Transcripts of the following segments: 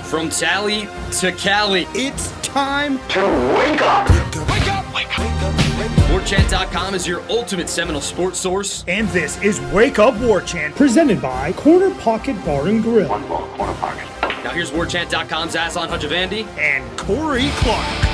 From Tally to Cali, It's time to wake up. Wake up! Wake up! Warchant.com is your ultimate Seminole sports source. And this is Wake Up Warchant, presented by Corner Pocket Bar and Grill. One more corner pocket. Now here's Warchant.com's Aslan Hajavandi And Corey Clark.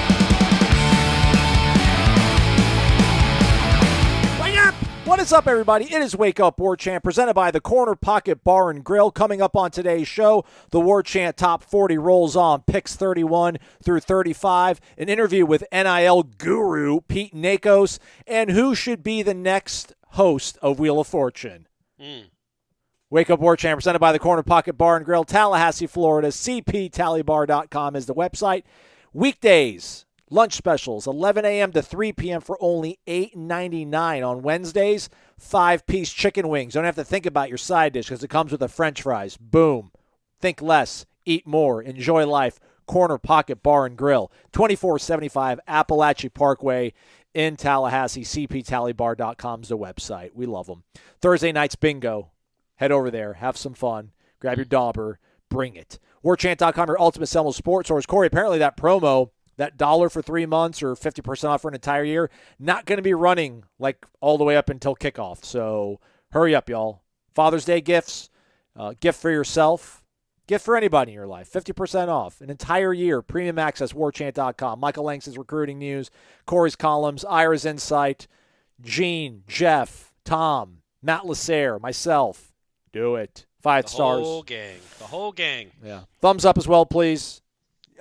What is up, everybody? It is Wake Up Warchant, presented by the Corner Pocket Bar and Grill. Coming up on today's show, the Warchant Top 40 rolls on, picks 31 through 35, an interview with NIL guru Pete Nakos, and who should be the next host of Wheel of Fortune. Wake Up Warchant, presented by the Corner Pocket Bar and Grill, Tallahassee, Florida. CPTallybar.com is the website. Weekdays. Lunch specials, 11 a.m. to 3 p.m. for only $8.99. On Wednesdays, 5-piece chicken wings. Don't have to think about your side dish because it comes with the French fries. Boom. Think less. Eat more. Enjoy life. Corner Pocket Bar and Grill. 2475 Appalachia Parkway in Tallahassee. CPTallybar.com is the website. We love them. Thursday night's bingo. Head over there. Have some fun. Grab your dauber. Bring it. Warchant.com, your ultimate Seminole sports source. Corey, apparently that promo, that $1 for 3 months or 50% off for an entire year, not going to be running like all the way up until kickoff. So hurry up, y'all. Father's Day gifts, gift for yourself, gift for anybody in your life, 50% off, an entire year, premium access, warchant.com. Michael Langston's recruiting news, Corey's columns, Ira's insight, Gene, Jeff, Tom, Matt Lasser, myself. Do it. 5 stars. The whole gang. Yeah. Thumbs up as well, please.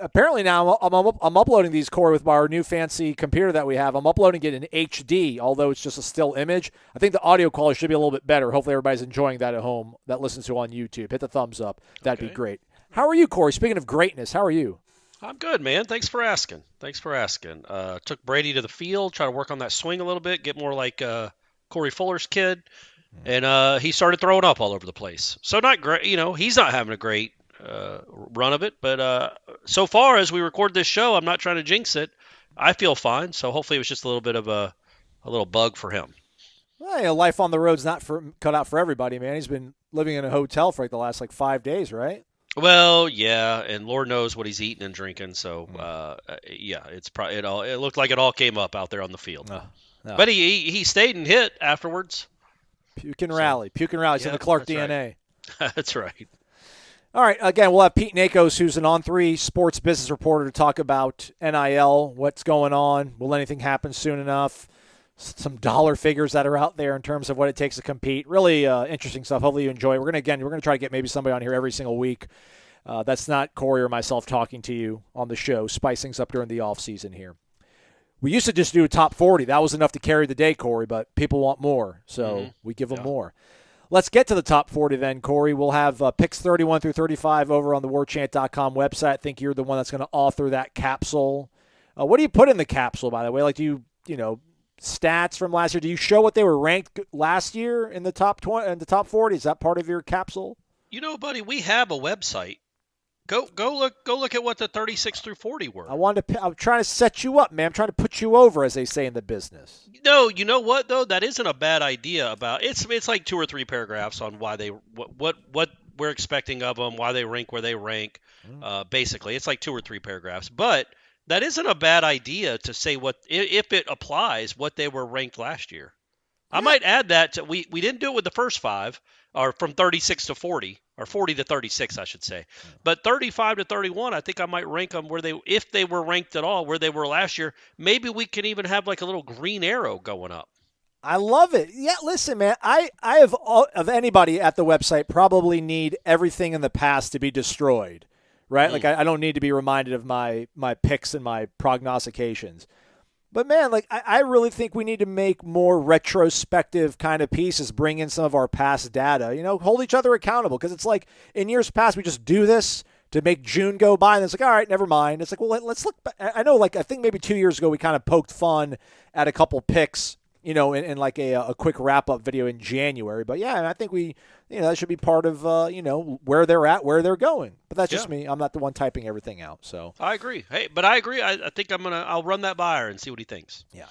Apparently now I'm uploading these, Corey, with our new fancy computer that we have. I'm uploading it in HD, although it's just a still image. I think the audio quality should be a little bit better. Hopefully everybody's enjoying that at home that listens to on YouTube. Hit the thumbs up. That'd be great. How are you, Corey? Speaking of greatness, how are you? I'm good, man. Thanks for asking. Took Brady to the field, try to work on that swing a little bit, get more like Corey Fuller's kid, and he started throwing up all over the place. So not great. He's not having a great run of it, but so far as we record this show, I'm not trying to jinx it. I feel fine, so hopefully it was just a little bit of a little bug for him. Well, life on the road's not cut out for everybody, man. He's been living in a hotel for the last 5 days, right? Well, yeah, and Lord knows what he's eating and drinking. So, it's probably it looked like it all came up out there on the field. No. But he stayed and hit afterwards. Puke and rally. It's in the Clark that's DNA. Right. That's right. All right, again, we'll have Pete Nakos, who's an On3 sports business reporter, to talk about NIL, what's going on, will anything happen soon enough, some dollar figures that are out there in terms of what it takes to compete. Really interesting stuff. Hopefully you enjoy it. We're going to try to get maybe somebody on here every single week. That's not Corey or myself talking to you on the show, spice things up during the off season here. We used to just do a top 40. That was enough to carry the day, Corey, but people want more, so we give them more. Let's get to the top 40 then, Corey. We'll have picks 31 through 35 over on the warchant.com website. I think you're the one that's going to author that capsule. What do you put in the capsule, by the way? Like, do you stats from last year? Do you show what they were ranked last year in the top 20 and the top 40? Is that part of your capsule? Buddy, we have a website. Go look at what the 36 through 40 were. I'm trying to set you up, man. I'm trying to put you over, as they say in the business. No, you know what though? That isn't a bad idea. About it's like 2 or 3 paragraphs on why they what we're expecting of them, why they rank where they rank. Basically, it's like 2 or 3 paragraphs. But that isn't a bad idea to say what if it applies what they were ranked last year. I might add that we didn't do it with the first 5, or from 36 to 40. Or 40 to 36, I should say. But 35 to 31, I think I might rank them if they were ranked at all, where they were last year. Maybe we can even have like a little green arrow going up. I love it. Yeah, listen, man, I have of anybody at the website probably need everything in the past to be destroyed, right? Like I don't need to be reminded of my picks and my prognostications. But, man, I really think we need to make more retrospective kind of pieces, bring in some of our past data, hold each other accountable. Because it's like in years past, we just do this to make June go by. And it's like, all right, never mind. It's like, well, let's look back. I know, I think maybe 2 years ago, we kind of poked fun at a couple picks, in like a quick wrap-up video in January. But, yeah, I think that should be part of, where they're at, where they're going. But that's just me. I'm not the one typing everything out. So I agree. Hey, but I agree. I think I'll run that by her and see what he thinks. Yeah.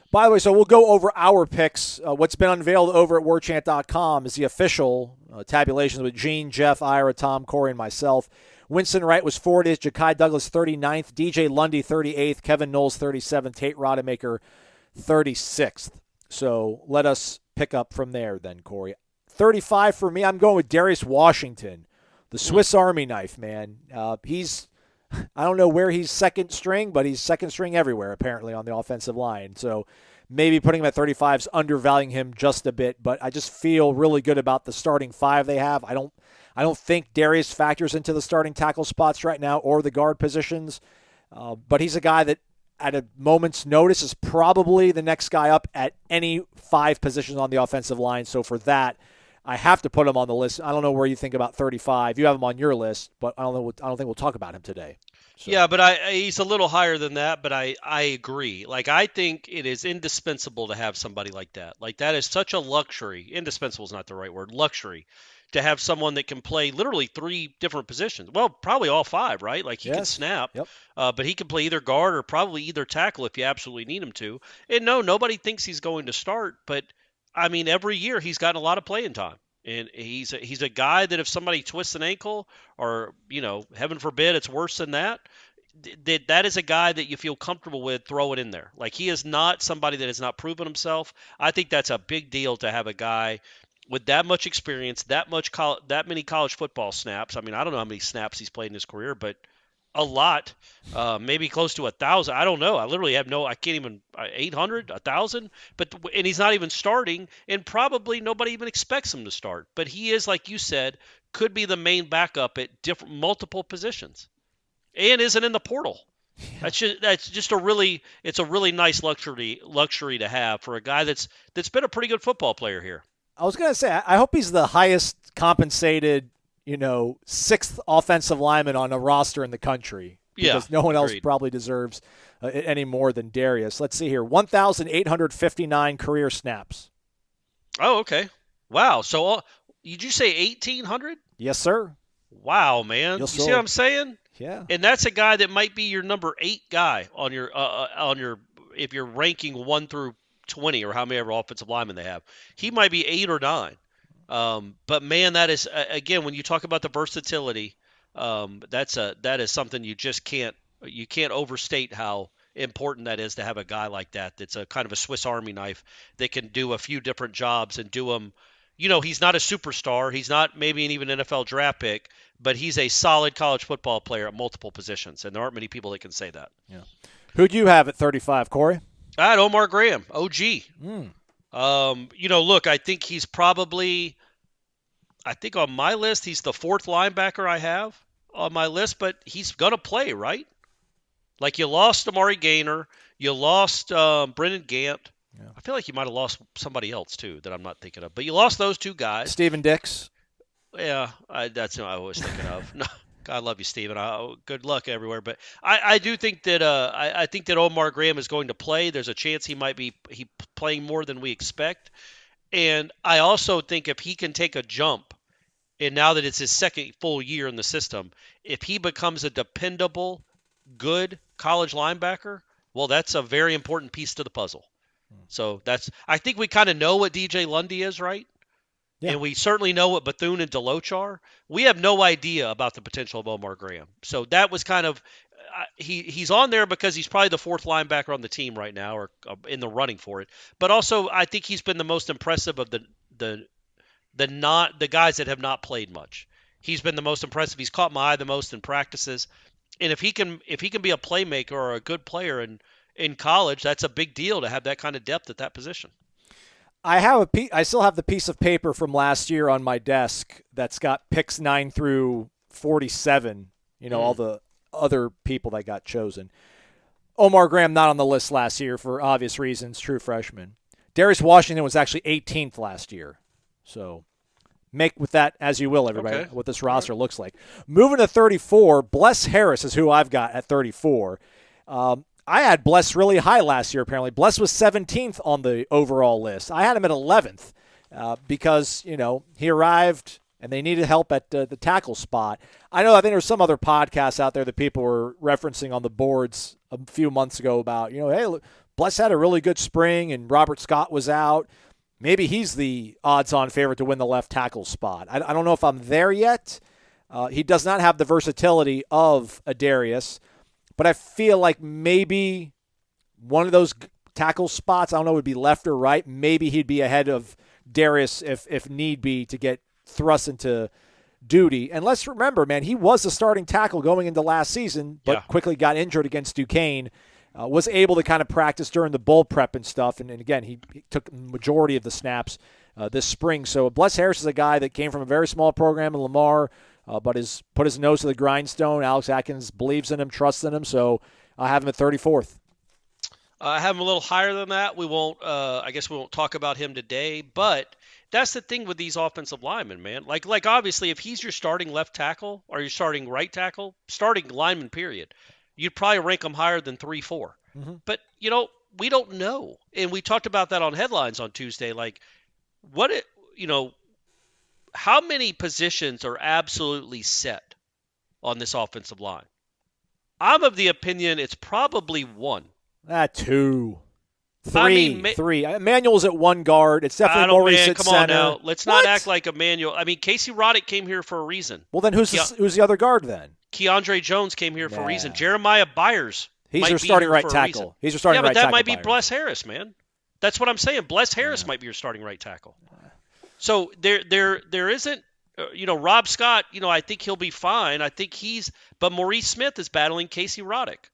By the way, so we'll go over our picks. What's been unveiled over at warchant.com is the official tabulations with Gene, Jeff, Ira, Tom, Corey, and myself. Winston Wright was 40th, Ja'Kai Douglas 39th, DJ Lundy 38th, Kevin Knowles 37th, Tate Rodemaker 36th. So let us pick up from there then, Corey. 35 for me, I'm going with Darius Washington, the Swiss Army knife, man. He's, I don't know where he's second string, but he's second string everywhere apparently on the offensive line. So maybe putting him at 35 is undervaluing him just a bit, but I just feel really good about the starting five they have. I don't think Darius factors into the starting tackle spots right now or the guard positions, but he's a guy that at a moment's notice is probably the next guy up at any 5 positions on the offensive line. So for that, I have to put him on the list. I don't know where you think about 35. You have him on your list, but I don't think we'll talk about him today. So. Yeah, but he's a little higher than that, but I agree. Like, I think it is indispensable to have somebody like that. Like, that is such a luxury. Indispensable is not the right word. Luxury. To have someone that can play literally 3 different positions. Well, probably all 5, right? Like, he can snap, yep. But he can play either guard or probably either tackle if you absolutely need him to. And no, nobody thinks he's going to start, but, I mean, every year he's gotten a lot of playing time. And he's a guy that if somebody twists an ankle or, heaven forbid it's worse than that, that is a guy that you feel comfortable with, throw it in there. Like, he is not somebody that has not proven himself. I think that's a big deal to have a guy with that much experience, that many college football snaps. I mean, I don't know how many snaps he's played in his career, but a lot, maybe close to 1,000. I don't know. I literally have I can't even 800, 1,000. And he's not even starting, and probably nobody even expects him to start. But he is, like you said, could be the main backup at multiple positions, and isn't in the portal. Yeah. That's just a really nice luxury to have for a guy that's been a pretty good football player here. I was going to say, I hope he's the highest compensated, 6th offensive lineman on a roster in the country. Because no one else probably deserves it any more than Darius. Let's see here. 1,859 career snaps. Oh, okay. Wow. So did you say 1,800? Yes, sir. Wow, man. You see what I'm saying? Yeah. And that's a guy that might be your number 8 guy on your if you're ranking 1 through 20 or how many ever offensive linemen they have. He might be 8 or 9. But man, that is again, when you talk about the versatility, that is something you just can't overstate how important that is to have a guy like that. That's a kind of a Swiss Army knife that can do a few different jobs and do them. He's not a superstar. He's not maybe an even NFL draft pick, but he's a solid college football player at multiple positions. And there aren't many people that can say that. Yeah. Who do you have at 35, Corey? I had Omar Graham, OG. Look, I think he's probably, on my list, he's the 4th linebacker I have on my list, but he's going to play, right? Like, you lost Amari Gaynor, you lost Brennan Gant. Yeah. I feel like you might have lost somebody else, too, that I'm not thinking of. But you lost those 2 guys. Steven Dix. Yeah, that's what I was thinking of. No. I love you, Steven. Good luck everywhere. But I do think that I think that Omar Graham is going to play. There's a chance he might be playing more than we expect. And I also think if he can take a jump, and now that it's his 2nd full year in the system, if he becomes a dependable, good college linebacker, well, that's a very important piece to the puzzle. So I think we kind of know what DJ Lundy is, right? Yeah. And we certainly know what Bethune and Deloach are. We have no idea about the potential of Omar Graham. So that was kind of he's on there because he's probably the 4th linebacker on the team right now, or in the running for it. But also, I think he's been the most impressive of the guys that have not played much. He's been the most impressive. He's caught my eye the most in practices. And if he can be a playmaker or a good player in college, that's a big deal to have that kind of depth at that position. I still have the piece of paper from last year on my desk that's got picks 9 through 47, all the other people that got chosen. Omar Graham not on the list last year for obvious reasons, true freshman. Darius Washington was actually 18th last year. So make with that as you will, everybody, what this roster looks like. Moving to 34, Bless Harris is who I've got at 34. I had Bless really high last year, apparently. Bless was 17th on the overall list. I had him at 11th because, he arrived and they needed help at the tackle spot. I think there's some other podcasts out there that people were referencing on the boards a few months ago about, hey, look, Bless had a really good spring and Robert Scott was out. Maybe he's the odds-on favorite to win the left tackle spot. I don't know if I'm there yet. He does not have the versatility of a Darius, but I feel like maybe one of those tackle spots, I don't know, would be left or right. Maybe he'd be ahead of Darius if need be to get thrust into duty. And let's remember, man, he was the starting tackle going into last season, but quickly got injured against Duquesne. Was able to kind of practice during the bowl prep and stuff. And again, he took the majority of the snaps this spring. So Bless Harris is a guy that came from a very small program in Lamar, but has put his nose to the grindstone. Alex Atkins believes in him, trusts in him. So I have him at 34th. I have him a little higher than that. We won't. I guess we won't talk about him today. But that's the thing with these offensive linemen, man. Like obviously, if he's your starting left tackle or your starting right tackle, starting lineman, period, you'd probably rank him higher than 3-4. Mm-hmm. But we don't know, and we talked about that on Headlines on Tuesday. Like, how many positions are absolutely set on this offensive line? I'm of the opinion it's probably one. 2. 3. Emmanuel's at one guard. It's definitely Maurice at come center. On now. Let's not act like Emmanuel. I mean, Casey Roddick came here for a reason. Well, then who's the other guard then? Keandre Jones came here for a reason. Jeremiah Byers. He's your starting right tackle. He's your starting right tackle. Yeah, but that might be Bless Harris, man. That's what I'm saying. Bless Harris might be your starting right tackle. So there isn't. Rob Scott. I think he'll be fine. But Maurice Smith is battling Casey Roddick.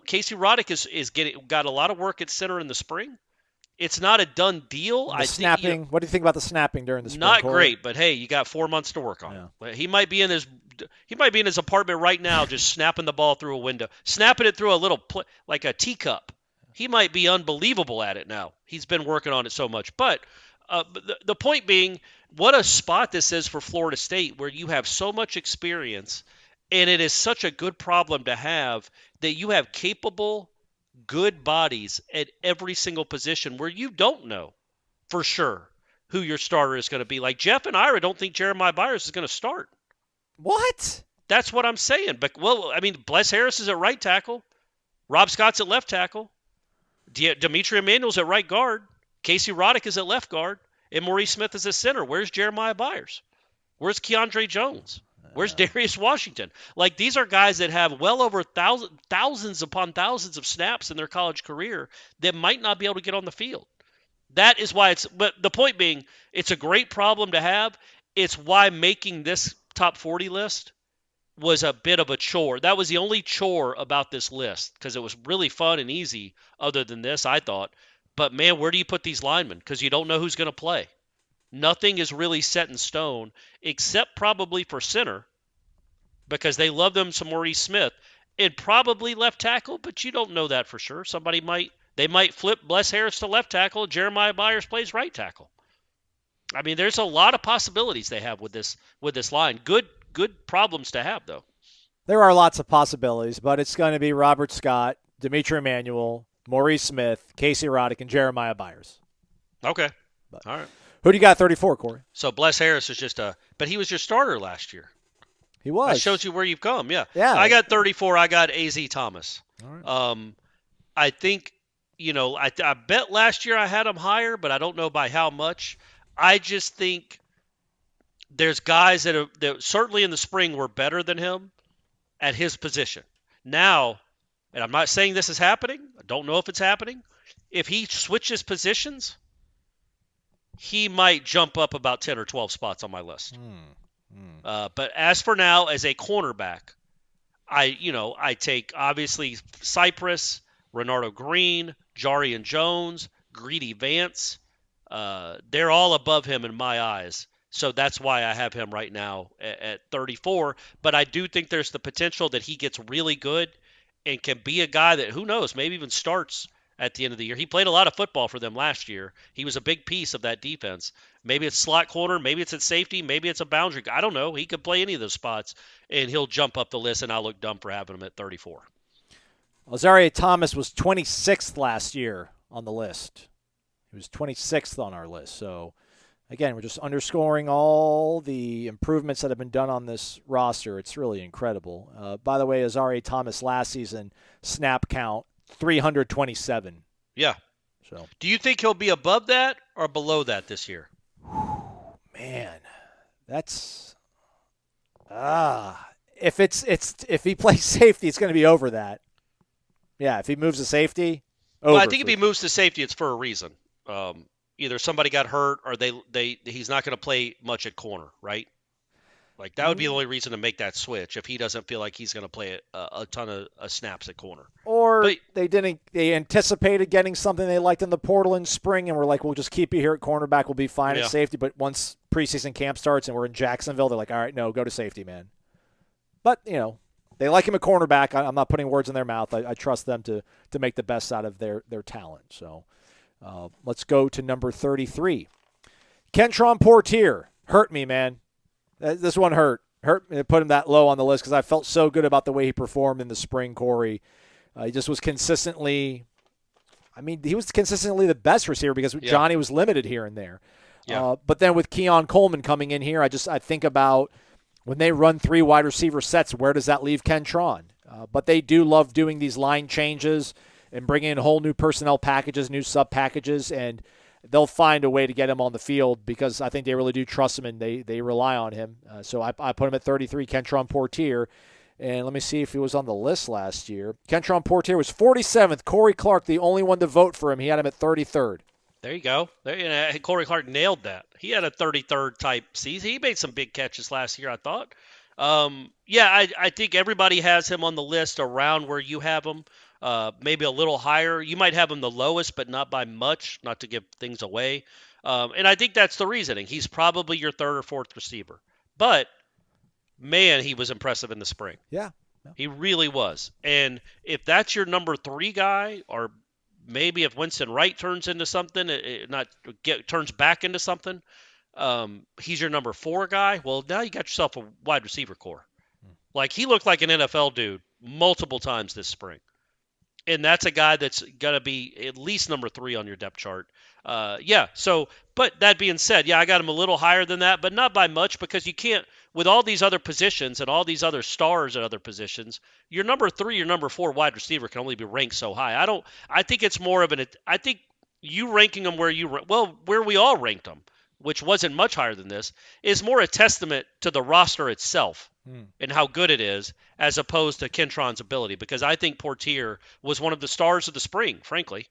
Casey Roddick is got a lot of work at center in the spring. It's not a done deal. Snapping. What do you think about the snapping during the spring? Not great, but hey, you got 4 months to work on. Yeah. He might be in his apartment right now, just snapping the ball through a window, snapping it through a little like a teacup. He might be unbelievable at it now. He's been working on it so much. But the point being, what a spot this is for Florida State, where you have so much experience, and it is such a good problem to have that you have capable, good bodies at every single position where you don't know for sure who your starter is going to be. Like Jeff and Ira don't think Jeremiah Byers is going to start. What? That's what I'm saying. But Bless Harris is at right tackle. Rob Scott's at left tackle. Dimitri Emmanuel's at right guard. Casey Roddick is at left guard. And Maurice Smith is at center. Where's Jeremiah Byers? Where's Keandre Jones? Where's Darius Washington? Like, these are guys that have well over thousands upon thousands of snaps in their college career that might not be able to get on the field. That is why but the point being, it's a great problem to have. It's why making this top 40 list was a bit of a chore. That was the only chore about this list, because it was really fun and easy other than this, I thought. But, man, where do you put these linemen? Because you don't know who's going to play. Nothing is really set in stone, except probably for center, because they love them some Maurice Smith, and probably left tackle, but you don't know that for sure. They might flip Bless Harris to left tackle, Jeremiah Byers plays right tackle. I mean, there's a lot of possibilities they have with this line. Good problems to have, though. There are lots of possibilities, but it's going to be Robert Scott, Dimitri Emmanuel, Maurice Smith, Casey Roddick, and Jeremiah Byers. Okay. All right. Who do you got 34, Corey? So Bless Harris is but he was your starter last year. He was. That shows you where you've come, yeah. Yeah. I got 34. I got A.Z. Thomas. All right. I think, I bet last year I had him higher, but I don't know by how much. I just think there's guys that certainly in the spring were better than him at his position. Now, and I'm not saying this is happening. I don't know if it's happening. If he switches positions, he might jump up about 10 or 12 spots on my list. But as for now, as a cornerback, I take obviously Cypress, Renardo Green, Jarian Jones, Greedy Vance. They're all above him in my eyes. So that's why I have him right now at 34. But I do think there's the potential that he gets really good and can be a guy that, who knows, maybe even starts at the end of the year. He played a lot of football for them last year. He was a big piece of that defense. Maybe it's slot corner, maybe it's at safety, maybe it's a boundary. I don't know. He could play any of those spots, and he'll jump up the list, and I'll look dumb for having him at 34. Azareye'h Thomas was 26th last year on the list. He was 26th on our list. So, again, we're just underscoring all the improvements that have been done on this roster. It's really incredible. By the way, Azareye'h Thomas last season, snap count, 327. Yeah. So, do you think he'll be above that or below that this year? Man, that's If he plays safety, it's going to be over that. Yeah, if he moves to safety, over. Well, I think if he moves to safety, it's for a reason. Either somebody got hurt or he's not going to play much at corner, right? Like that would be the only reason to make that switch if he doesn't feel like he's going to play a ton of snaps at corner. Or they anticipated getting something they liked in the portal in spring and were like, we'll just keep you here at cornerback. We'll be fine at safety. But once preseason camp starts and we're in Jacksonville, they're like, all right, no, go to safety, man. But, they like him at cornerback. I'm not putting words in their mouth. I trust them to make the best out of their talent. So let's go to number 33. Kentron Portier. Hurt me, man. This one hurt me to put him that low on the list because I felt so good about the way he performed in the spring, Corey. He just was consistently the best receiver because Johnny was limited here and there. Yeah. But then with Keon Coleman coming in here, I think about when they run 3 wide receiver sets, where does that leave Kentron? But they do love doing these line changes and bringing in whole new personnel packages, new sub packages, and they'll find a way to get him on the field because I think they really do trust him and they rely on him. So I put him at 33, Kentron Portier. And let me see if he was on the list last year. Kentron Portier was 47th. Corey Clark, the only one to vote for him. He had him at 33rd. There you go. Corey Clark nailed that. He had a 33rd type season. He made some big catches last year, I thought. I think everybody has him on the list around where you have him. Maybe a little higher. You might have him the lowest, but not by much, not to give things away. And I think that's the reasoning. He's probably your third or fourth receiver. But, man, he was impressive in the spring. Yeah. He really was. And if that's your number 3 guy, or maybe if Winston Wright turns into something, turns back into something, he's your number 4 guy, well, now you got yourself a wide receiver core. Like, he looked like an NFL dude multiple times this spring. And that's a guy that's going to be at least number 3 on your depth chart. But that being said, I got him a little higher than that, but not by much because you can't, with all these other positions and all these other stars at other positions, your number 3, your number 4 wide receiver can only be ranked so high. I think it's more of I think you ranking them where we all ranked them, which wasn't much higher than this, is more a testament to the roster itself and how good it is as opposed to Kentron's ability, because I think Portier was one of the stars of the spring, frankly.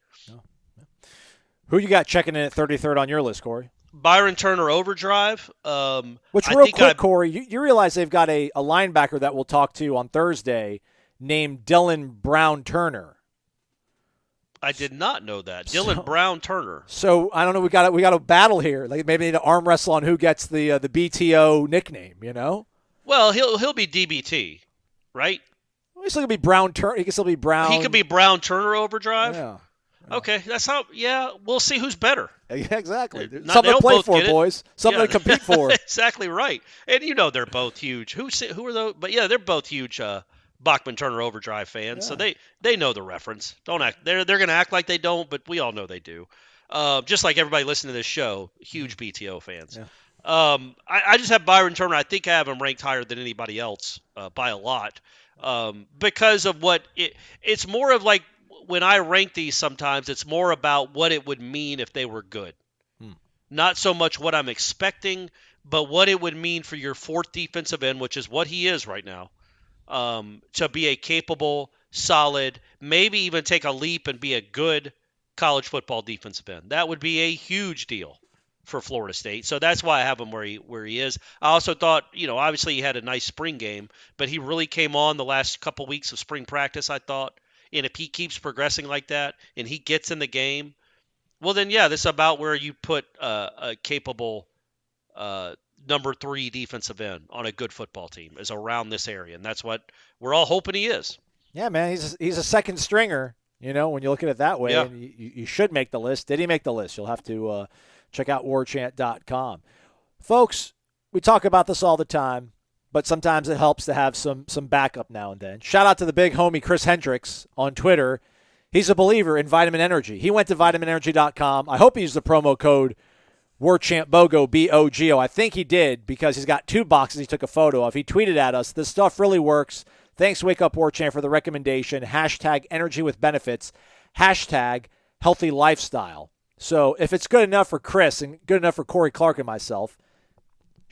Who you got checking in at 33rd on your list, Corey? Byron Turner overdrive. Corey, you realize they've got a linebacker that we'll talk to on Thursday named Dylan Brown Turner. I did not know that. Dylan Brown Turner. So I don't know. We got a battle here. Like maybe need to arm wrestle on who gets the BTO nickname. Well, he'll be DBT, right? He's still gonna be Brown Turner. He can still be Brown. He could be Brown Turner overdrive. Yeah. Okay, that's how. Yeah, we'll see who's better. Yeah, exactly. Something to play for, boys. Something to compete for. Exactly right. And they're both huge. Who are those? But they're both huge Bachman Turner overdrive fans, so they know the reference. Don't act. They're going to act like they don't, but we all know they do. Just like everybody listening to this show, huge BTO fans. Yeah. I just have Byron Turner. I think I have him ranked higher than anybody else by a lot because of what it's more of like when I rank these sometimes it's more about what it would mean if they were good. Not so much what I'm expecting, but what it would mean for your 4th defensive end, which is what he is right now, to be a capable, solid, maybe even take a leap and be a good college football defensive end. That would be a huge deal for Florida State. So that's why I have him where he is. I also thought, obviously he had a nice spring game, but he really came on the last couple weeks of spring practice, I thought. And if he keeps progressing like that and he gets in the game, well then, this is about where you put a capable number 3 defensive end on a good football team is around this area. And that's what we're all hoping he is. Yeah, man, he's a second stringer, when you look at it that way. Yeah. And you should make the list. Did he make the list? You'll have to check out warchant.com. Folks, we talk about this all the time, but sometimes it helps to have some backup now and then. Shout out to the big homie Chris Hendricks on Twitter. He's a believer in vitamin energy. He went to vitaminenergy.com. I hope he used the promo code WarChantBOGO, B-O-G-O. I think he did because he's got 2 boxes he took a photo of. He tweeted at us, "This stuff really works. Thanks, Wake Up Warchant, for the recommendation. # energy with benefits. # healthy lifestyle." So if it's good enough for Chris and good enough for Corey Clark and myself,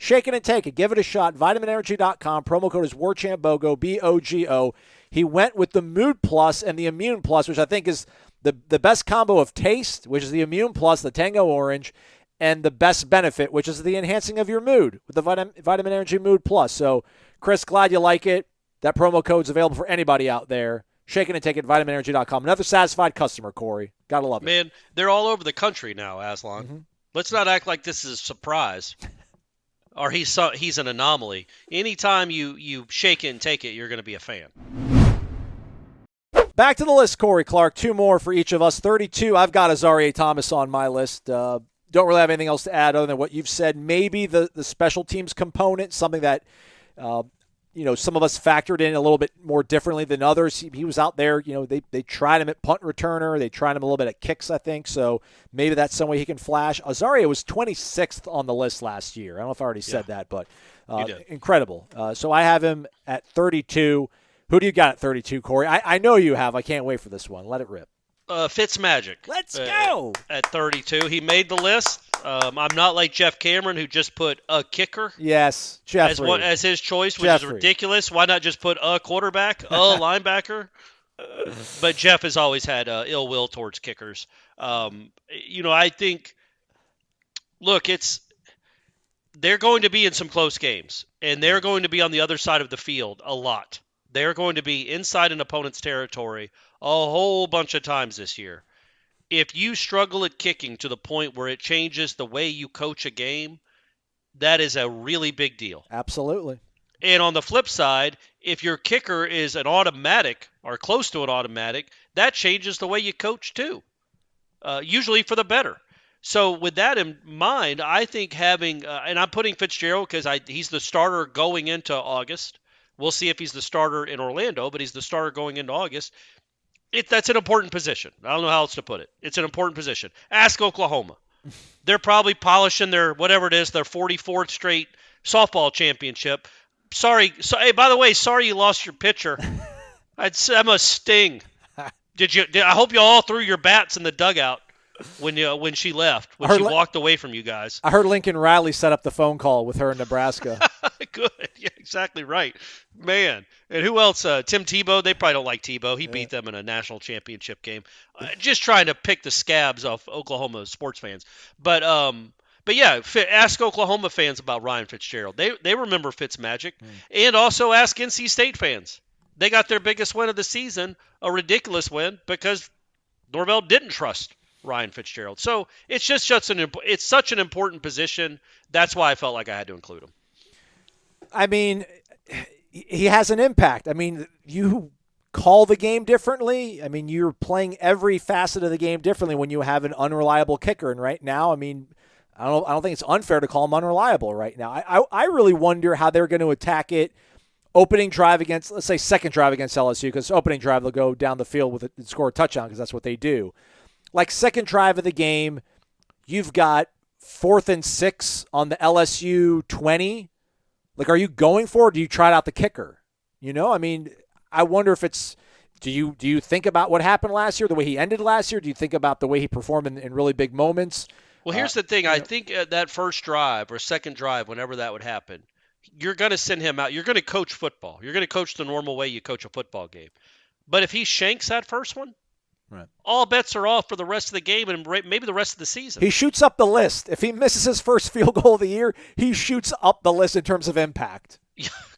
Shake it and take it. Give it a shot. VitaminEnergy.com. Promo code is WarChantBOGO, BOGO. He went with the Mood Plus and the Immune Plus, which I think is the best combo of taste, which is the Immune Plus, the Tango Orange, and the best benefit, which is the enhancing of your mood with the Vitamin Energy Mood Plus. So, Chris, glad you like it. That promo code's available for anybody out there. Shake it and take it, VitaminEnergy.com. Another satisfied customer, Corey. Gotta love it. Man, they're all over the country now, Aslan. Mm-hmm. Let's not act like this is a surprise. Or he's an anomaly. Anytime you shake it and take it, you're going to be a fan. Back to the list, Corey Clark. 2 more for each of us. 32, I've got Azareye'h Thomas on my list. Don't really have anything else to add other than what you've said. Maybe the special teams component, something that some of us factored in a little bit more differently than others. He was out there. They tried him at punt returner. They tried him a little bit at kicks, I think. So maybe that's some way he can flash. Azareye'h was 26th on the list last year. I don't know if I already said that, but incredible. So I have him at 32. Who do you got at 32, Corey? I know you have. I can't wait for this one. Let it rip. Fitzmagic. Let's go. At 32. He made the list. I'm not like Jeff Cameron, who just put a kicker. Yes, Jeffrey. As his choice, which is ridiculous. Why not just put a quarterback, a linebacker? But Jeff has always had ill will towards kickers. I think, look, they're going to be in some close games, and they're going to be on the other side of the field a lot. They're going to be inside an opponent's territory a whole bunch of times this year. If you struggle at kicking to the point where it changes the way you coach a game, that is a really big deal. Absolutely. And on the flip side, if your kicker is an automatic or close to an automatic, that changes the way you coach too, usually for the better. So with that in mind, I think having and I'm putting Fitzgerald because he's the starter going into August. We'll see if he's the starter in Orlando, but he's the starter going into August. That's an important position. I don't know how else to put it. It's an important position. Ask Oklahoma. They're probably polishing their, whatever it is, their 44th straight softball championship. Hey, by the way, sorry you lost your pitcher. I'm a sting. I hope you all threw your bats in the dugout when she left, when she walked away from you guys. I heard Lincoln Riley set up the phone call with her in Nebraska. Good. Yeah, exactly right. Man. And who else? Tim Tebow. They probably don't like Tebow. He beat them in a national championship game. Just trying to pick the scabs off Oklahoma sports fans. But yeah, ask Oklahoma fans about Ryan Fitzgerald. They remember Fitzmagic. And also ask NC State fans. They got their biggest win of the season, a ridiculous win, because Norvell didn't trust Ryan Fitzgerald. So it's just it's such an important position. That's why I felt like I had to include him. I mean, he has an impact. I mean, you call the game differently. I mean, you're playing every facet of the game differently when you have an unreliable kicker. And right now, I mean, I don't think it's unfair to call him unreliable right now. I really wonder how they're going to attack it. Opening drive against, let's say second drive against LSU, because opening drive they'll go down the field with and score a touchdown because that's what they do. Like second drive of the game, you've got 4th and 6 on the LSU 20. Like, are you going for it? Or do you try out the kicker? I mean, I wonder if it's. Do you think about what happened last year, the way he ended last year? Do you think about the way he performed in really big moments? Well, here's the thing. I think that first drive or second drive, whenever that would happen, you're going to send him out. You're going to coach football. You're going to coach the normal way you coach a football game. But if he shanks that first one, right, all bets are off for the rest of the game and maybe the rest of the season. He shoots up the list. If he misses his first field goal of the year, he shoots up the list in terms of impact.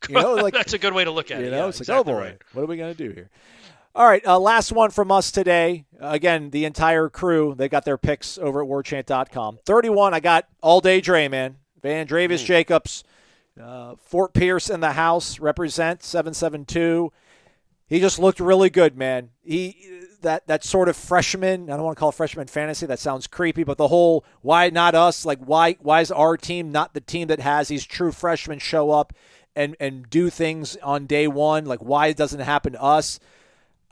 That's a good way to look at it. It's exactly like, oh boy, right. What are we going to do here? All right, last one from us today. Again, the entire crew, they got their picks over at warchant.com. 31, I got All Day Dre, man. Van Dravis Jacobs, Fort Pierce in the house, represent 772. He just looked really good, man. That sort of freshman, I don't want to call it freshman fantasy, that sounds creepy, but the whole why not us, like why is our team not the team that has these true freshmen show up and do things on day one? Like why it doesn't happen to us?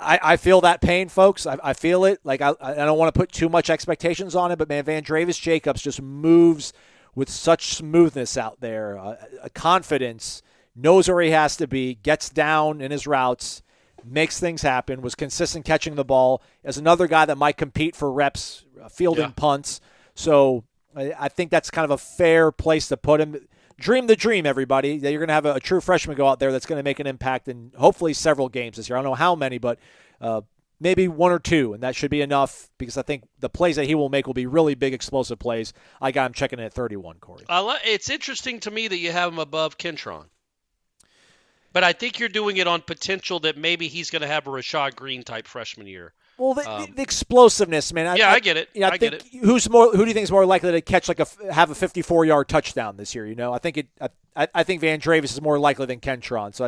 I feel that pain, folks. I feel it. Like I don't want to put too much expectations on it, but man, Van Dravis Jacobs just moves with such smoothness out there, a confidence, knows where he has to be, gets down in his routes, makes things happen, was consistent catching the ball, as another guy that might compete for reps, fielding punts. So I think that's kind of a fair place to put him. dream the dream, everybody, that you're going to have a true freshman go out there that's going to make an impact in hopefully several games this year. I don't know how many, but maybe 1 or 2, and that should be enough because I think the plays that he will make will be really big, explosive plays. I got him checking in at 31, Corey. It's interesting to me that you have him above Kentron. But I think you're doing it on potential that maybe he's going to have a Rashad Green type freshman year. Well, the explosiveness, man. I get it. I get it. Who do you think is more likely to catch have a 54-yard touchdown this year? I think I think Van Dravis is more likely than Kentron. So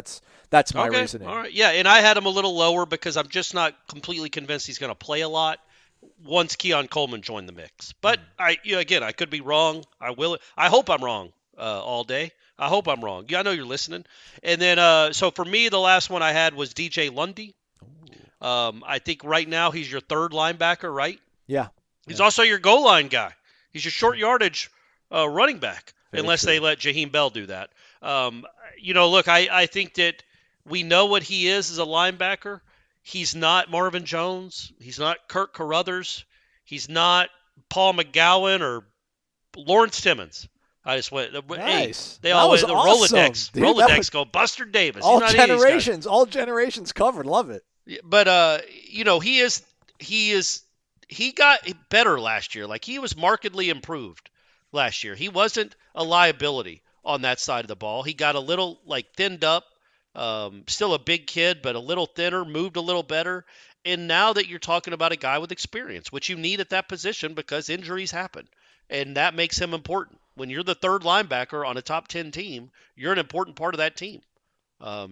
that's my reasoning. All right. Yeah, and I had him a little lower because I'm just not completely convinced he's going to play a lot once Keon Coleman joined the mix. But I could be wrong. I hope I'm wrong all day. I hope I'm wrong. Yeah, I know you're listening. And then so for me, the last one I had was DJ Lundy. I think right now he's your third linebacker, right? Yeah. He's also your goal line guy. He's your short yardage running back, unless they let Jaheim Bell do that. Look, I think that we know what he is as a linebacker. He's not Marvin Jones. He's not Kirk Carruthers. He's not Paul McGowan or Lawrence Timmons. I just went. Nice. They always the awesome. Rolodex go Buster Davis. All generations covered. Love it. But he got better last year. Like he was markedly improved last year. He wasn't a liability on that side of the ball. He got a little thinned up. Still a big kid, but a little thinner. Moved a little better. And now that you're talking about a guy with experience, which you need at that position because injuries happen, and that makes him important. When you're the third linebacker on a top 10 team, you're an important part of that team.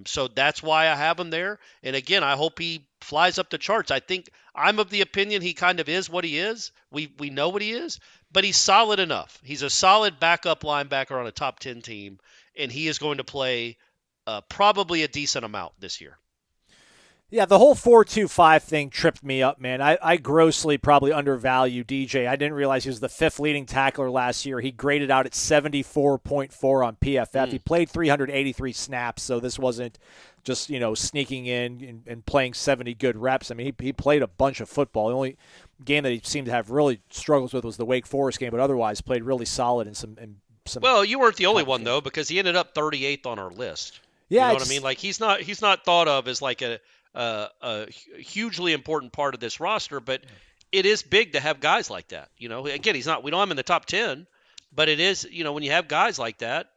So that's why I have him there. And again, I hope he flies up the charts. I think I'm of the opinion he kind of is what he is. We know what he is, but he's solid enough. He's a solid backup linebacker on a top 10 team, and he is going to play probably a decent amount this year. Yeah, the whole 4-2-5 thing tripped me up, man. I grossly probably undervalue DJ. I didn't realize he was the 5th leading tackler last year. He graded out at 74.4 on PFF. He played 383 snaps, so this wasn't just, sneaking in and playing 70 good reps. I mean, he played a bunch of football. The only game that he seemed to have really struggles with was the Wake Forest game, but otherwise played really solid in some. Well, you weren't the only one, though, because he ended up 38th on our list. Yeah, you know what I mean? Like he's not thought of as like a hugely important part of this roster, but it is big to have guys like that. Again, we don't have him in the top 10, but it is, when you have guys like that,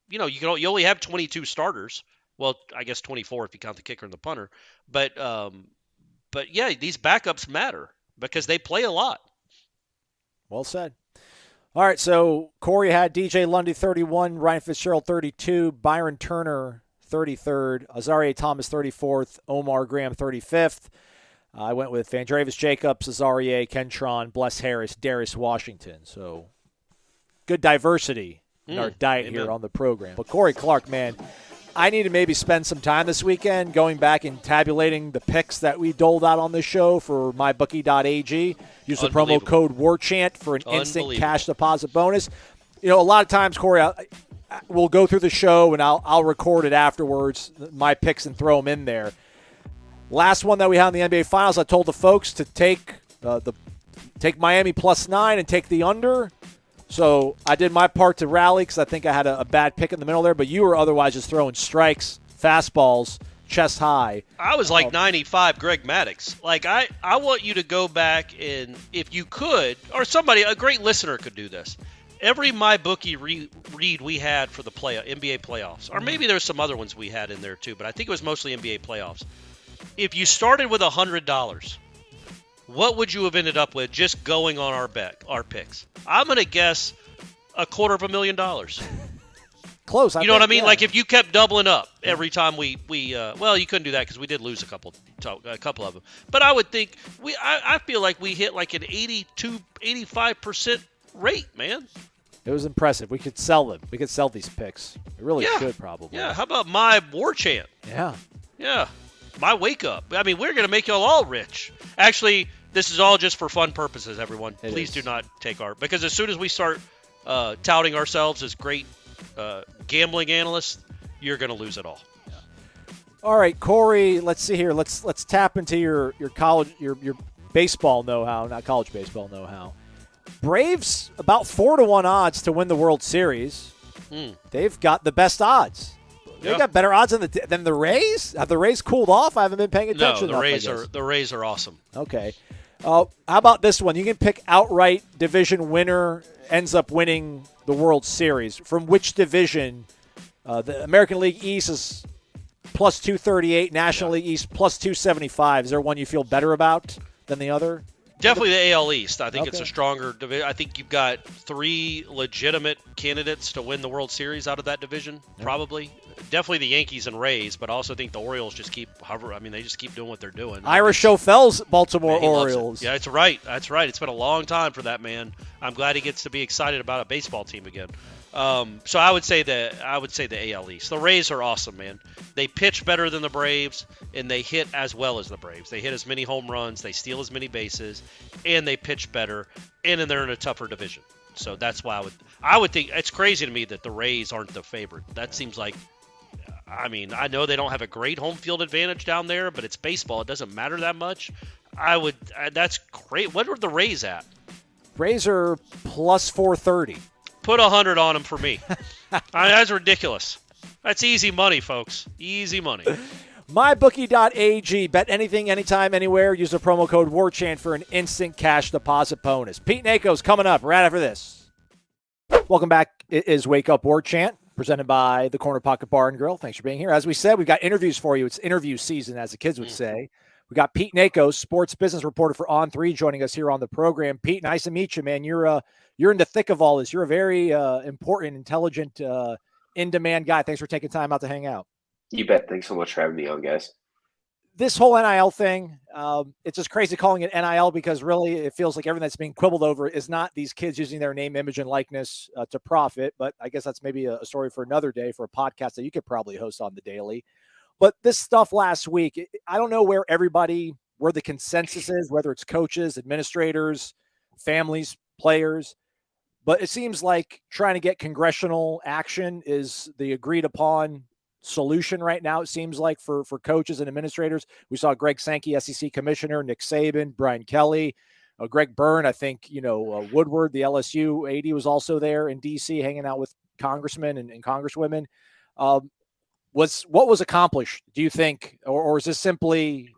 you only have 22 starters. Well, I guess 24 if you count the kicker and the punter. But yeah, these backups matter because they play a lot. Well said. All right, so Corey had DJ Lundy 31, Ryan Fitzgerald 32, Byron Turner 33rd, Azareye'h Thomas 34th, Omar Graham 35th. I went with Van Dravis Jacobs, Azareye'h, Kentron, Bless Harris, Darius Washington. So good diversity in our diet here on the program. But Corey Clark, man, I need to maybe spend some time this weekend going back and tabulating the picks that we doled out on this show for mybookie.ag. Use the promo code WARCHANT for an instant cash deposit bonus. A lot of times, Corey, we'll go through the show and I'll record it afterwards, my picks, and throw them in there. Last one that we had in the NBA Finals, I told the folks to take Miami +9 and take the under. So I did my part to rally because I think I had a bad pick in the middle there, but you were otherwise just throwing strikes, fastballs, chest high. I was like 95 Greg Maddux. Like I want you to go back and, if you could, or a great listener could do this. Every MyBookie read we had for the NBA playoffs, or maybe there's some other ones we had in there too, but I think it was mostly NBA playoffs. If you started with $100, what would you have ended up with just going on our picks? I'm going to guess $250,000. Close. You know what I mean? Yeah. Like if you kept doubling up every time we well, you couldn't do that because we did lose a couple of them. But I would think I feel like we hit like an 85% rate, man. It was impressive. We could sell them. We could sell these picks. We really should probably. Yeah. How about my war chant? Yeah. Yeah. My wake up. I mean, we're going to make y'all all rich. Actually, this is all just for fun purposes, everyone. Please do not take because as soon as we start touting ourselves as great gambling analysts, you're going to lose it all. All right, Corey, let's see here. Let's tap into your college your baseball know-how, not college baseball know-how. Braves about 4-1 odds to win the World Series. They've got the best odds. They got better odds than the Rays. Have the Rays cooled off? I haven't been paying attention. No, the Rays are awesome. Okay. How about this one? You can pick outright division winner ends up winning the World Series. From which division? The American League East is plus 238, National League East plus 275. Is there one you feel better about than the other? Definitely the AL East. I think it's a stronger division. I think you've got 3 legitimate candidates to win the World Series out of that division, probably. Definitely the Yankees and Rays, but I also think the Orioles just keep hovering. I mean, they just keep doing what they're doing. Ira Schofel's Baltimore Orioles. Yeah, that's right. That's right. It's been a long time for that man. I'm glad he gets to be excited about a baseball team again. So I would say the AL East. The Rays are awesome, man. They pitch better than the Braves, and they hit as well as the Braves. They hit as many home runs, they steal as many bases, and they pitch better, and then they're in a tougher division. So that's why I would think it's crazy to me that the Rays aren't the favorite. That seems like, I mean, I know they don't have a great home field advantage down there, but it's baseball. It doesn't matter that much. That's great. What are the Rays at? Rays are plus 430. Put 100 on them for me. That's ridiculous. That's easy money, folks. Easy money. MyBookie.ag. Bet anything, anytime, anywhere. Use the promo code WARCHANT for an instant cash deposit bonus. Pete Nakos coming up right after this. Welcome back. It is Wake Up War Chant, presented by the Corner Pocket Bar and Grill. Thanks for being here. As we said, we've got interviews for you. It's interview season, as the kids would say. We got Pete Nakos, sports business reporter for On3, joining us here on the program. Pete, nice to meet you, man. You're in the thick of all this. You're a very important, intelligent, in-demand guy. Thanks for taking time out to hang out. You bet. Thanks so much for having me on, guys. This whole NIL thing, it's just crazy calling it NIL because really it feels like everything that's being quibbled over is not these kids using their name, image, and likeness to profit. But I guess that's maybe a story for another day for a podcast that you could probably host on the daily. But this stuff last week, I don't know where the consensus is, whether it's coaches, administrators, families, players. But it seems like trying to get congressional action is the agreed upon solution right now. It seems like for coaches and administrators. We saw Greg Sankey, SEC commissioner, Nick Saban, Brian Kelly, Greg Byrne. I think, Woodward, the LSU AD, was also there in DC hanging out with congressmen and congresswomen. What was accomplished, do you think, or is this simply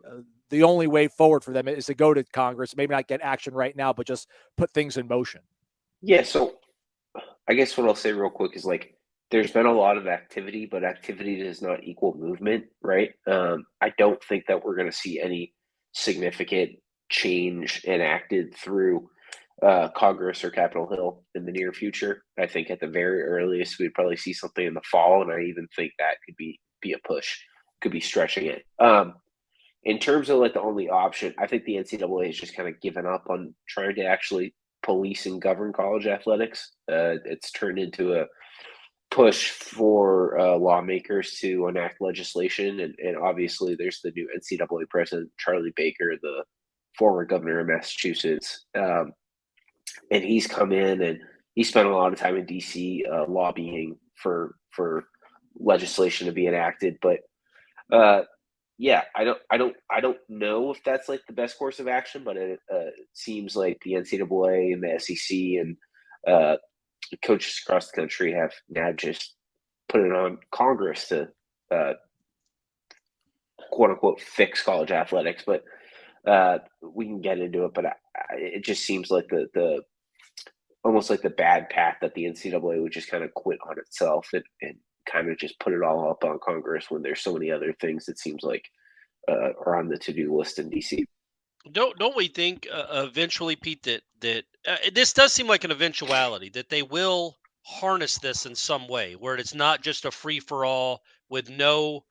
the only way forward for them is to go to Congress, maybe not get action right now, but just put things in motion? Yeah, so I guess what I'll say real quick is there's been a lot of activity, but activity does not equal movement, right? I don't think that we're going to see any significant change enacted through Congress or Capitol Hill in the near future. I think at the very earliest, we'd probably see something in the fall, and I even think that could be a push, could be stretching it. In terms of the only option, I think the NCAA has just kind of given up on trying to actually police and govern college athletics. It's turned into a push for lawmakers to enact legislation, and obviously there's the new NCAA president, Charlie Baker, the former governor of Massachusetts, and he's come in and he spent a lot of time in DC lobbying for legislation to be enacted. But yeah, I don't know if that's the best course of action, but it seems like the NCAA and the SEC and coaches across the country have now just put it on Congress to quote unquote fix college athletics. But we can get into it. But it just seems like the almost like the bad path that the NCAA would just kind of quit on itself and kind of just put it all up on Congress when there's so many other things that seems like are on the to-do list in DC. Don't we think eventually, Pete, that this does seem like an eventuality, that they will harness this in some way, where it's not just a free-for-all with no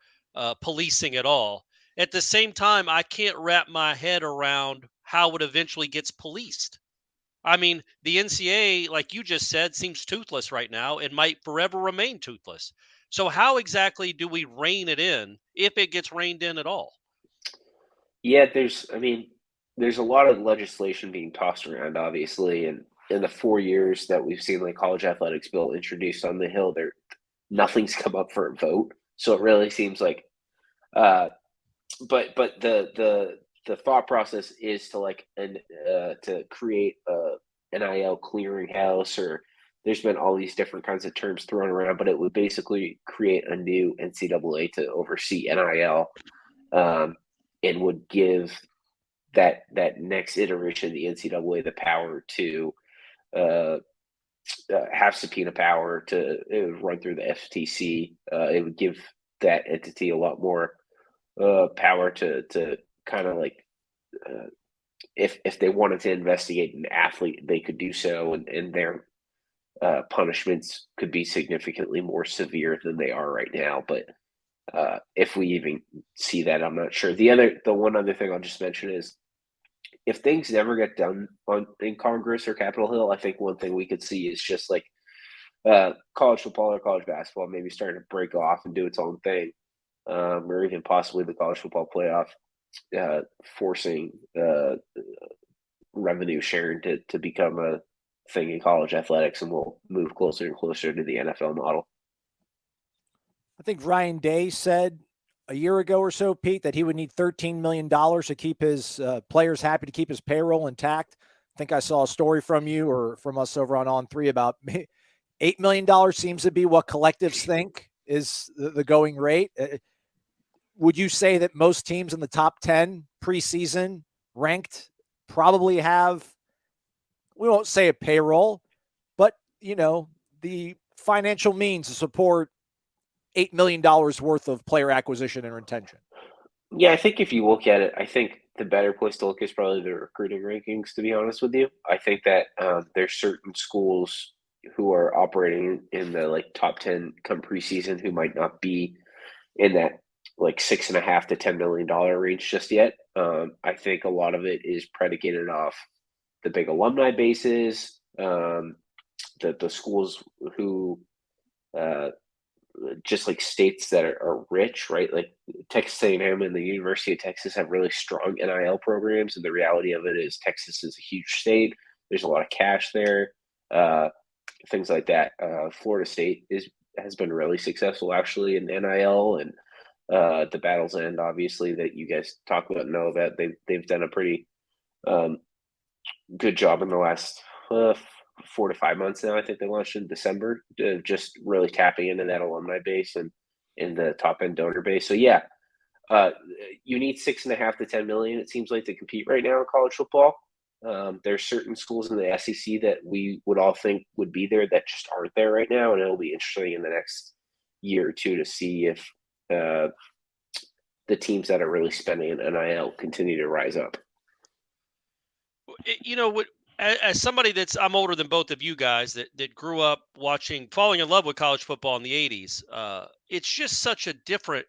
policing at all. At the same time, I can't wrap my head around how it eventually gets policed. I mean, the NCAA, like you just said, seems toothless right now and might forever remain toothless. So how exactly do we rein it in, if it gets reined in at all? Yeah, there's a lot of legislation being tossed around, obviously, and in the 4 years that we've seen college athletics bill introduced on the Hill, nothing's come up for a vote. So it really seems like, but the thought process is to to create a NIL clearinghouse or there's been all these different kinds of terms thrown around, but it would basically create a new NCAA to oversee NIL, and would give that next iteration of the NCAA the power to have subpoena power, to it would run through the FTC. It would give that entity a lot more power to kind of like if they wanted to investigate an athlete, they could do so, and their punishments could be significantly more severe than they are right now. But if we even see that, I'm not sure. The one other thing I'll just mention is, if things never get done in Congress or Capitol Hill, I think one thing we could see is just like college football or college basketball maybe starting to break off and do its own thing, or even possibly the college football playoff forcing revenue sharing to become a thing in college athletics, and we'll move closer and closer to the NFL model. I think Ryan Day said a year ago or so, Pete, that he would need $13 million to keep his players happy, to keep his payroll intact. I think I saw a story from you or from us over on 3 about $8 million seems to be what collectives think is the going rate. Would you say that most teams in the top 10 preseason ranked probably have, we won't say a payroll, but, the financial means to support $8 million worth of player acquisition and retention? Yeah, I think if you look at it, I think the better place to look is probably the recruiting rankings, to be honest with you. I think that there's certain schools who are operating in the top 10 come preseason who might not be in that $6.5 to $10 million range just yet. I think a lot of it is predicated off the big alumni bases, the schools who just like states that are rich, right? Like Texas A&M and the University of Texas have really strong NIL programs, and the reality of it is Texas is a huge state. There's a lot of cash there, things like that. Florida State has been really successful actually in NIL, and the Battle's End, obviously, that you guys talk about and know about. They've done a pretty good job in the last 4 to 5 months now. I think they launched in December, just really tapping into that alumni base and in the top end donor base. So yeah, you need $6.5 to $10 million, it seems like, to compete right now in college football. There's certain schools in the SEC that we would all think would be there that just aren't there right now, and it'll be interesting in the next year or two to see if the teams that are really spending in NIL continue to rise up. As somebody I'm older than both of you guys that grew up falling in love with college football in the 80s. It's just such a different,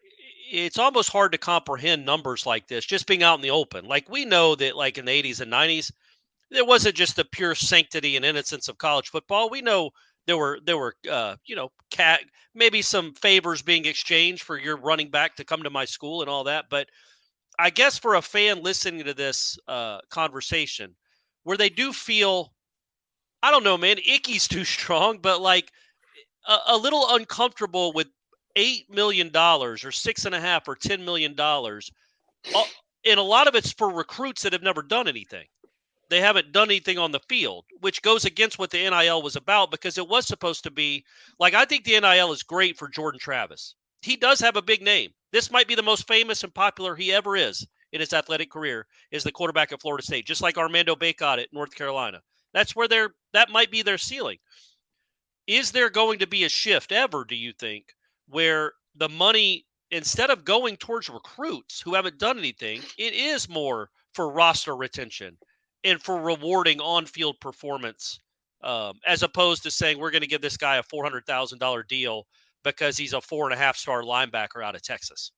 it's almost hard to comprehend numbers like this, just being out in the open. Like, we know that like in the 80s and 90s, there wasn't just the pure sanctity and innocence of college football. We know there were maybe some favors being exchanged for your running back to come to my school and all that. But I guess for a fan listening to this conversation, where they do feel, I don't know, man, icky's too strong, but like a little uncomfortable with $8 million or 6.5 or $10 million. And a lot of it's for recruits that have never done anything. They haven't done anything on the field, which goes against what the NIL was about, because it was supposed to be like, I think the NIL is great for Jordan Travis. He does have a big name. This might be the most famous and popular he ever is in his athletic career, is the quarterback at Florida State, just like Armando Bacot at North Carolina. That's where that might be their ceiling. Is there going to be a shift ever, do you think, where the money, instead of going towards recruits who haven't done anything, it is more for roster retention and for rewarding on-field performance, as opposed to saying we're going to give this guy a $400,000 deal because he's a 4.5-star linebacker out of Texas?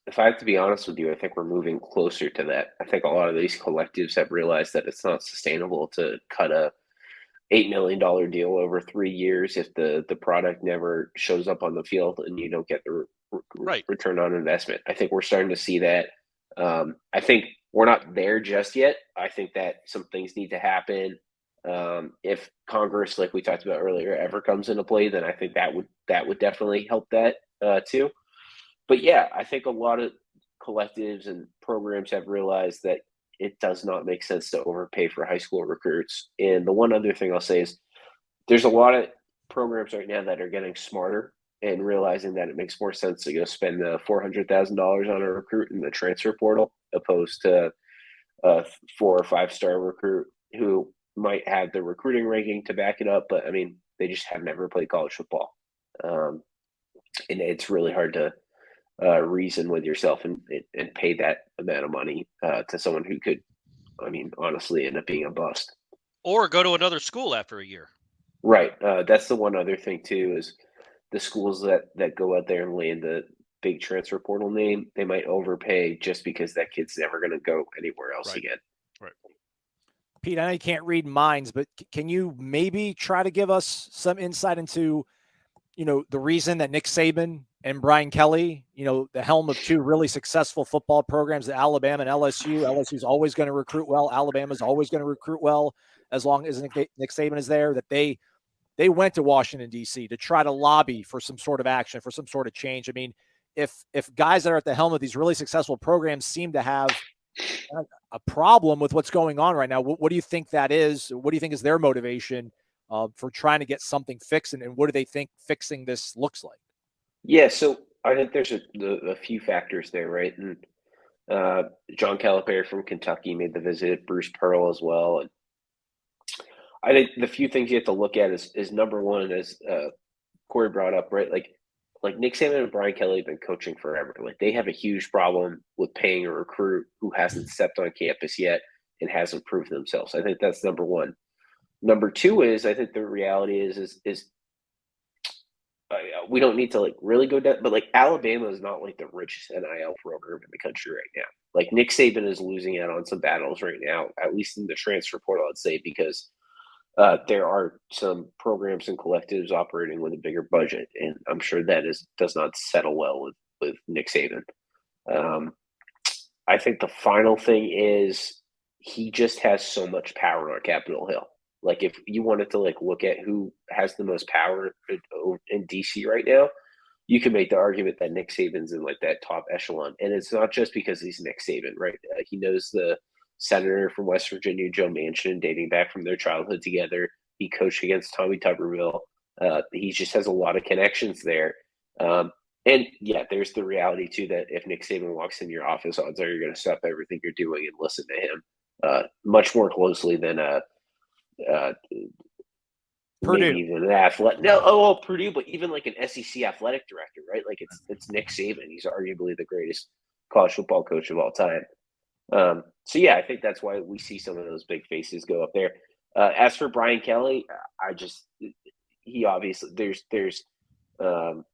If I have to be honest with you, I think we're moving closer to that. I think a lot of these collectives have realized that it's not sustainable to cut a $8 million deal over 3 years if the product never shows up on the field and you don't get the return on investment. I think we're starting to see that. I think we're not there just yet. I think that some things need to happen. If Congress, like we talked about earlier, ever comes into play, then I think that would definitely help that too. But yeah, I think a lot of collectives and programs have realized that it does not make sense to overpay for high school recruits. And the one other thing I'll say is there's a lot of programs right now that are getting smarter and realizing that it makes more sense to go spend $400,000 on a recruit in the transfer portal opposed to a 4 or 5-star recruit who might have the recruiting ranking to back it up, but I mean, they just have never played college football. And it's really hard to reason with yourself and pay that amount of money to someone who could, I mean, honestly end up being a bust. Or go to another school after a year. Right. That's the one other thing too, is the schools that go out there and land the big transfer portal name, they might overpay just because that kid's never going to go anywhere else again. Right. Pete, I know you can't read minds, but can you maybe try to give us some insight into, the reason that Nick Saban and Brian Kelly, the helm of two really successful football programs at Alabama and LSU. LSU's always going to recruit well. Alabama's always going to recruit well as long as Nick Saban is there, that they went to Washington, D.C. to try to lobby for some sort of action, for some sort of change. I mean, if guys that are at the helm of these really successful programs seem to have a problem with what's going on right now, what do you think that is? What do you think is their motivation for trying to get something fixed, and what do they think fixing this looks like? Yeah, so I think there's a few factors there, right? And John Calipari from Kentucky made the visit, Bruce Pearl as well. And I think the few things you have to look at is number one, as Corey brought up, right? Like Nick Saban and Brian Kelly have been coaching forever. Like, they have a huge problem with paying a recruit who hasn't stepped on campus yet and hasn't proved themselves. I think that's number one. Number two is, I think the reality is we don't need to really go down, but Alabama is not the richest NIL program in the country right now. Like, Nick Saban is losing out on some battles right now, at least in the transfer portal, I'd say, because there are some programs and collectives operating with a bigger budget, and I'm sure that does not settle well with Nick Saban. I think the final thing is he just has so much power on Capitol Hill. Like, if you wanted to look at who has the most power in DC right now, you can make the argument that Nick Saban's in that top echelon. And it's not just because he's Nick Saban, right? He knows the senator from West Virginia, Joe Manchin, dating back from their childhood together. He coached against Tommy Tuberville. He just has a lot of connections there. And yeah, there's the reality too that if Nick Saban walks in your office, odds are you're going to stop everything you're doing and listen to him much more closely than Purdue. Maybe even an athletic. Purdue, but even an SEC athletic director, right? It's Nick Saban. He's arguably the greatest college football coach of all time. So yeah, I think that's why we see some of those big faces go up there. As for Brian Kelly, he obviously there's the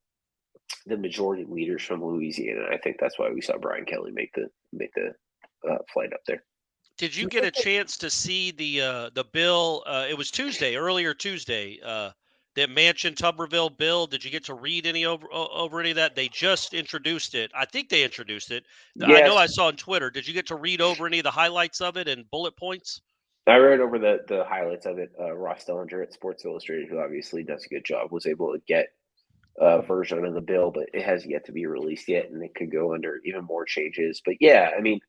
majority leaders from Louisiana. I think that's why we saw Brian Kelly make the flight up there. Did you get a chance to see the bill? It was earlier Tuesday, that Manchin Tuberville bill. Did you get to read any over any of that? They just introduced it. I think they introduced it. Yes. I know I saw on Twitter. Did you get to read over any of the highlights of it and bullet points? I read over the highlights of it. Ross Dellinger at Sports Illustrated, who obviously does a good job, was able to get a version of the bill, but it has yet to be released yet, and it could go under even more changes. But yeah, I mean,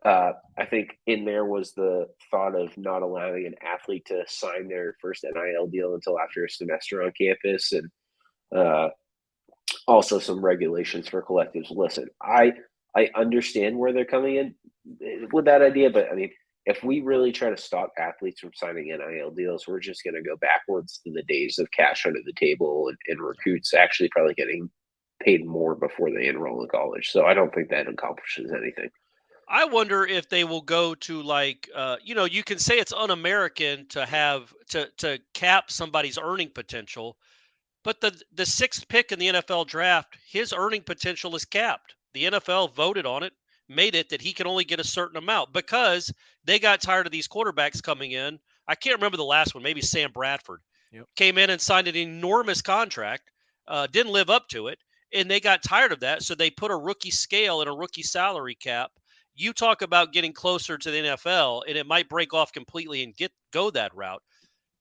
I think in there was the thought of not allowing an athlete to sign their first NIL deal until after a semester on campus, and also some regulations for collectives. Listen, I understand where they're coming in with that idea, but I mean, if we really try to stop athletes from signing NIL deals, we're just going to go backwards to the days of cash under the table and recruits actually probably getting paid more before they enroll in college. So I don't think that accomplishes anything. I wonder if they will go to you can say it's un-American to have to cap somebody's earning potential, but the sixth pick in the NFL draft, his earning potential is capped. The NFL voted on it, made it that he can only get a certain amount because they got tired of these quarterbacks coming in. I can't remember the last one, maybe Sam Bradford. Yep. Came in and signed an enormous contract, didn't live up to it, and they got tired of that, so they put a rookie scale and a rookie salary cap. You talk about getting closer to the NFL, and it might break off completely and go that route.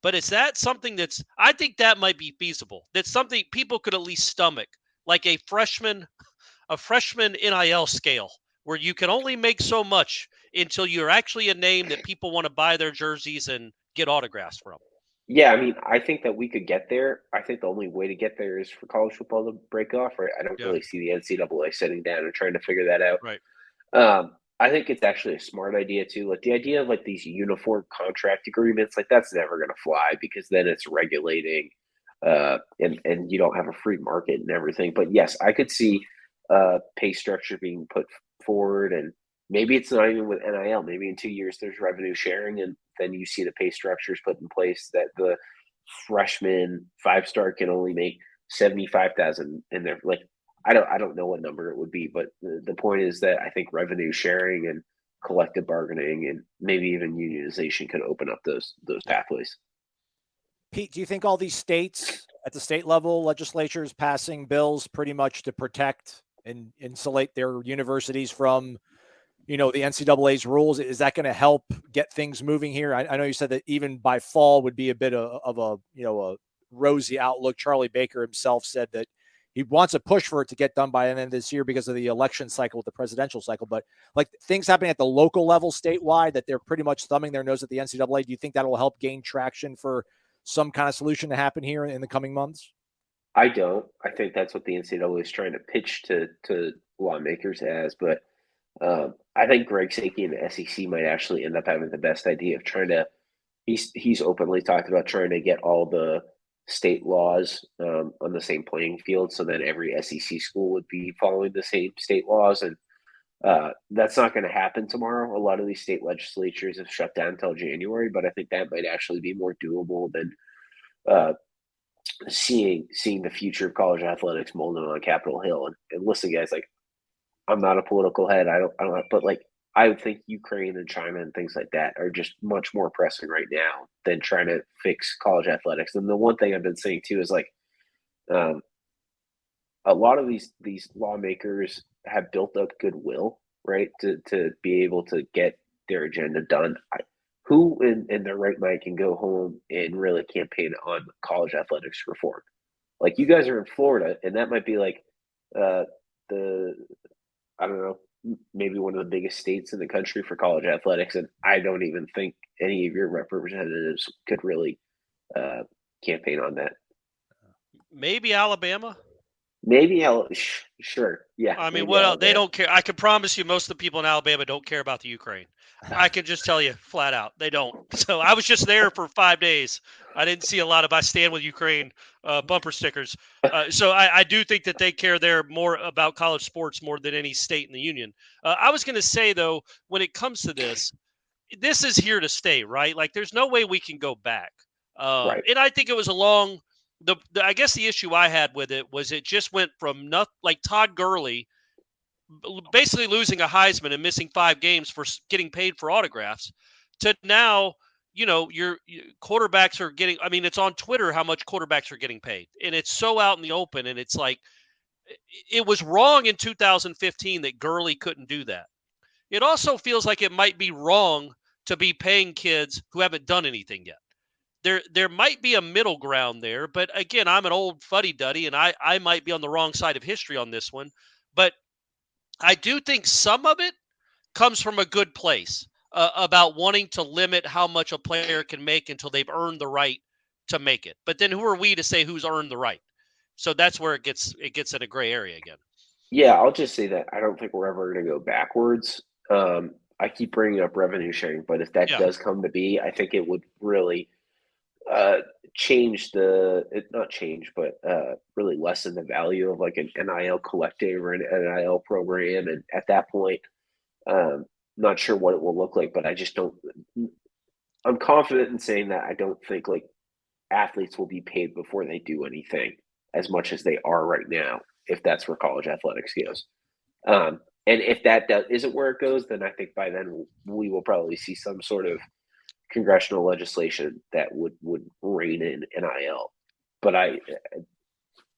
But is that something I think that might be feasible. That's something people could at least stomach, like a freshman NIL scale, where you can only make so much until you're actually a name that people want to buy their jerseys and get autographs from. Yeah, I mean, I think that we could get there. I think the only way to get there is for college football to break off. Right? I don't Yeah, really see the NCAA sitting down and trying to figure that out. right. I think it's actually a smart idea too. Like the idea of like these uniform contract agreements, like that's never going to fly because then it's regulating, and you don't have a free market and everything. But yes, I could see pay structure being put forward, and maybe it's not even with NIL. Maybe in 2 years there's revenue sharing, and then you see the pay structures put in place that the freshman 5-star can only make 75,000 in there. Like I don't know what number it would be, but the point is that I think revenue sharing and collective bargaining and maybe even unionization can open up those pathways. Pete, do you think all these states at the state level legislatures passing bills pretty much to protect and insulate their universities from, the NCAA's rules, is that going to help get things moving here? I know you said that even by fall would be a bit of a rosy outlook. Charlie Baker himself said that he wants a push for it to get done by the end of this year because of the election cycle with the presidential cycle. But like things happening at the local level statewide that they're pretty much thumbing their nose at the NCAA, do you think that will help gain traction for some kind of solution to happen here in the coming months? I don't. I think that's what the NCAA is trying to pitch to lawmakers as, but I think Greg Sankey and the SEC might actually end up having the best idea of trying to. He's openly talked about trying to get all the state laws on the same playing field, so that every SEC school would be following the same state laws, and that's not going to happen tomorrow. A lot of these state legislatures have shut down until January, but I think that might actually be more doable than uh, seeing the future of college athletics molded on Capitol Hill. And listen, guys, like I'm not a political head. I don't. But like I would think Ukraine and China and things like that are just much more pressing right now than trying to fix college athletics. And the one thing I've been saying too is like um, a lot of these lawmakers have built up goodwill, right, to be able to get their agenda done. Who in their right mind can go home and really campaign on college athletics reform? Like you guys are in Florida, and that might be like the I don't know, maybe one of the biggest states in the country for college athletics, and I don't even think any of your representatives could really campaign on that. Maybe Alabama. Maybe sure, yeah. I mean, Maybe what else? They Alabama. don't care. I can promise you, most of the people in Alabama don't care about the Ukraine. I can just tell you flat out, they don't. So I was just there for 5 days. I didn't see a lot of "I stand with Ukraine" bumper stickers. So I do think that they care there more about college sports more than any state in the union. I was going to say though, when it comes to this is here to stay, right? Like, there's no way we can go back. Right. And I think it was a long. I guess the issue I had with it was it just went from like Todd Gurley basically losing a Heisman and missing 5 games for getting paid for autographs to now, your quarterbacks are getting. I mean, it's on Twitter how much quarterbacks are getting paid, and it's so out in the open. And it's like it was wrong in 2015 that Gurley couldn't do that. It also feels like it might be wrong to be paying kids who haven't done anything yet. There might be a middle ground there, but again, I'm an old fuddy-duddy, and I might be on the wrong side of history on this one. But I do think some of it comes from a good place about wanting to limit how much a player can make until they've earned the right to make it. But then who are we to say who's earned the right? So that's where it gets in a gray area again. Yeah, I'll just say that I don't think we're ever going to go backwards. I keep bringing up revenue sharing, but if that does come to be, I think it would really change not change, but really lessen the value of like an NIL collective or an NIL program. And at that point, not sure what it will look like, but I just don't. I'm confident in saying that I don't think like athletes will be paid before they do anything as much as they are right now, if that's where college athletics goes. And if that isn't where it goes, then I think by then we will probably see some sort of congressional legislation that would rein in NIL. But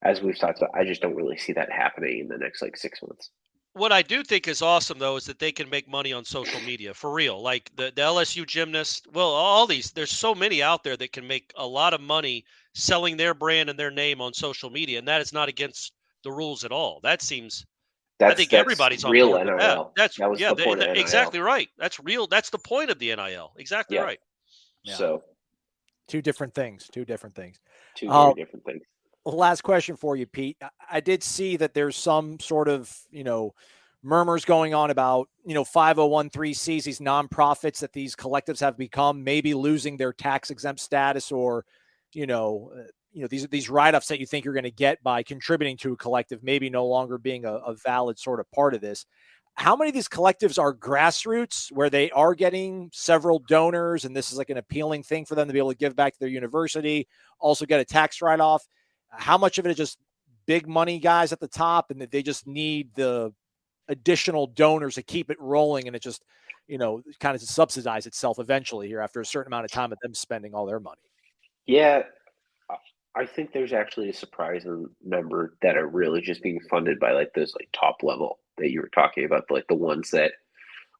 as we've talked about, I just don't really see that happening in the next like 6 months. What I do think is awesome, though, is that they can make money on social media for real. Like the LSU gymnast, well, all these, there's so many out there that can make a lot of money selling their brand and their name on social media. And that is not against the rules at all. That seems, I think everybody's on real board NIL. with that. That was the point of NIL. Exactly right. That's real. That's the point of the NIL. Exactly right. Yeah. So Two different things. Two very different things. Last question for you, Pete. I did see that there's some sort of, murmurs going on about, 501(c)(3)s, these nonprofits that these collectives have become, maybe losing their tax exempt status, or, these write-offs that you think you're going to get by contributing to a collective, maybe no longer being a valid sort of part of this. How many of these collectives are grassroots, where they are getting several donors and this is like an appealing thing for them to be able to give back to their university, also get a tax write-off? How much of it is just big money guys at the top and that they just need the additional donors to keep it rolling, and it just, kind of to subsidize itself eventually here after a certain amount of time of them spending all their money? Yeah, I think there's actually a surprising number that are really just being funded by like those like top level that you were talking about, like the ones that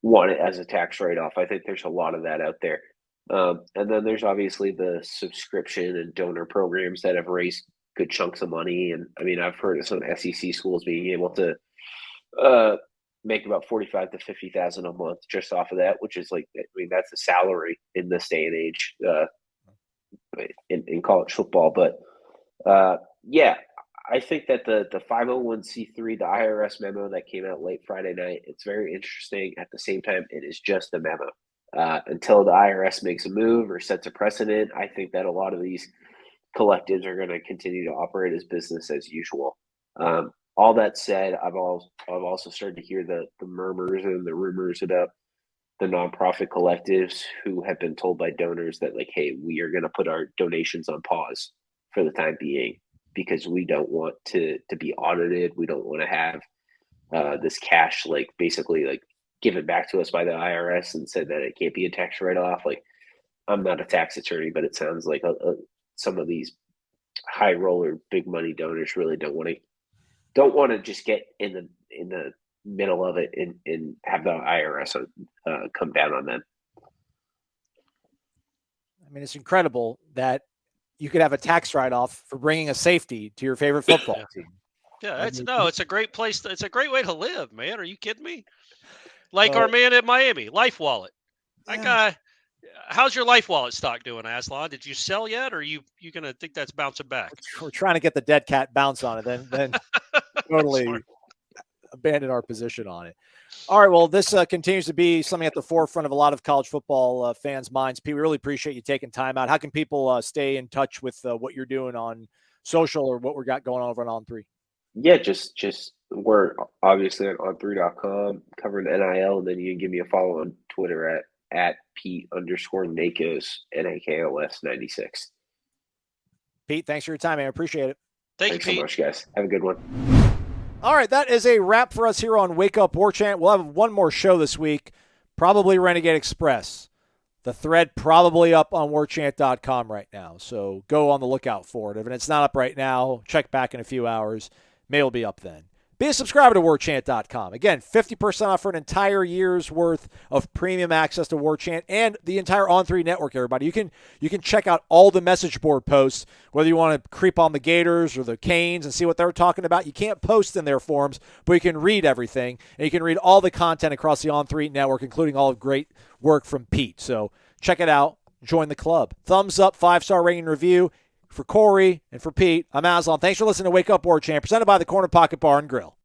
want it as a tax write-off. I think there's a lot of that out there. And then there's obviously the subscription and donor programs that have raised good chunks of money. And I mean, I've heard of some SEC schools being able to make about 45 to 50,000 a month just off of that, which is like, I mean, that's a salary in this day and age in college football. But yeah, I think that the 501c3, the IRS memo that came out late Friday night, it's very interesting. At the same time, it is just a memo. Until the IRS makes a move or sets a precedent, I think that a lot of these collectives are going to continue to operate as business as usual. All that said, I've also started to hear the murmurs and the rumors about the nonprofit collectives who have been told by donors that, like, hey, we are going to put our donations on pause for the time being because we don't want to be audited. We don't want to have this cash, like, basically, like, given back to us by the IRS and said that it can't be a tax write-off. Like, I'm not a tax attorney, but it sounds like some of these high roller, big money donors really don't want to just get in the middle of it and have the IRS come down on them. I mean, it's incredible that you could have a tax write-off for bringing a safety to your favorite football team. Yeah, it's a great place. It's a great way to live, man. Are you kidding me? Like our man at Miami, Life Wallet. That guy. How's your Life Wallet stock doing, Aslan? Did you sell yet, or are you gonna think that's bouncing back? We're trying to get the dead cat bounce on it, then totally abandon our position on it. All right, well, this continues to be something at the forefront of a lot of college football fans' minds. Pete, we really appreciate you taking time out. How can people stay in touch with what you're doing on social or what we got going on over on On3? Yeah, just we're obviously on on3.com covering NIL, and then you can give me a follow on Twitter at Pete_Nakos, NAKOS 96. Pete, thanks for your time, man. I appreciate it. Thanks so much, guys. Have a good one. All right, that is a wrap for us here on Wake Up Warchant. We'll have one more show this week, probably Renegade Express. The thread probably up on warchant.com right now, so go on the lookout for it. If it's not up right now, check back in a few hours. Maybe it'll be up then. Be a subscriber to warchant.com. Again, 50% off for an entire year's worth of premium access to Warchant and the entire On3 network, everybody. You can check out all the message board posts, whether you want to creep on the Gators or the Canes and see what they're talking about. You can't post in their forums, but you can read everything, and you can read all the content across the On3 network, including all of great work from Pete. So check it out. Join the club. Thumbs up, 5-star rating review. For Corey and for Pete, I'm Aslan. Thanks for listening to Wake Up Warchant, presented by the Corner Pocket Bar and Grill.